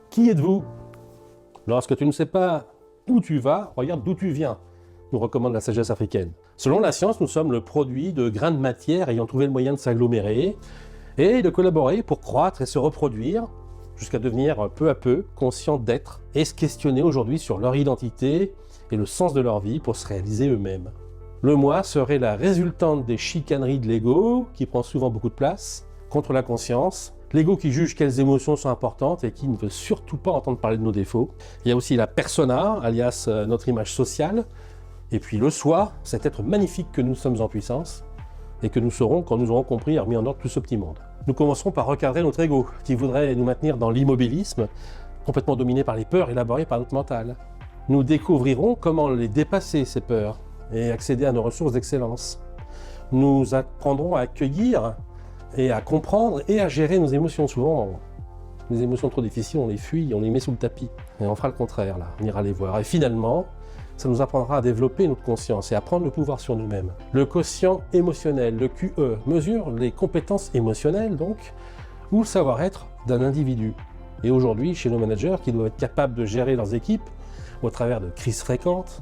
Qui êtes-vous? Lorsque tu ne sais pas où tu vas, regarde d'où tu viens, nous recommande la sagesse africaine. Selon la science, nous sommes le produit de grains de matière ayant trouvé le moyen de s'agglomérer et de collaborer pour croître et se reproduire, jusqu'à devenir peu à peu conscients d'être et se questionner aujourd'hui sur leur identité et le sens de leur vie pour se réaliser eux-mêmes. Le moi serait la résultante des chicaneries de l'ego, qui prend souvent beaucoup de place, contre la conscience, l'ego qui juge quelles émotions sont importantes et qui ne veut surtout pas entendre parler de nos défauts. Il y a aussi la persona, alias notre image sociale, et puis le soi, cet être magnifique que nous sommes en puissance, et que nous serons quand nous aurons compris et remis en ordre tout ce petit monde. Nous commencerons par recadrer notre ego, qui voudrait nous maintenir dans l'immobilisme, complètement dominé par les peurs élaborées par notre mental. Nous découvrirons comment les dépasser, ces peurs, et accéder à nos ressources d'excellence. Nous apprendrons à accueillir et à comprendre et à gérer nos émotions. Souvent, les émotions trop difficiles, on les fuit, on les met sous le tapis. Et on fera le contraire, là, on ira les voir. Et finalement, ça nous apprendra à développer notre conscience et à prendre le pouvoir sur nous-mêmes. Le quotient émotionnel, le QE, mesure les compétences émotionnelles, donc, ou le savoir-être d'un individu. Et aujourd'hui, chez nos managers qui doivent être capables de gérer leurs équipes au travers de crises fréquentes,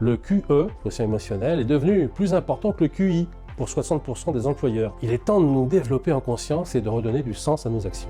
le QE, quotient émotionnel, est devenu plus important que le QI pour 60% des employeurs. Il est temps de nous développer en conscience et de redonner du sens à nos actions.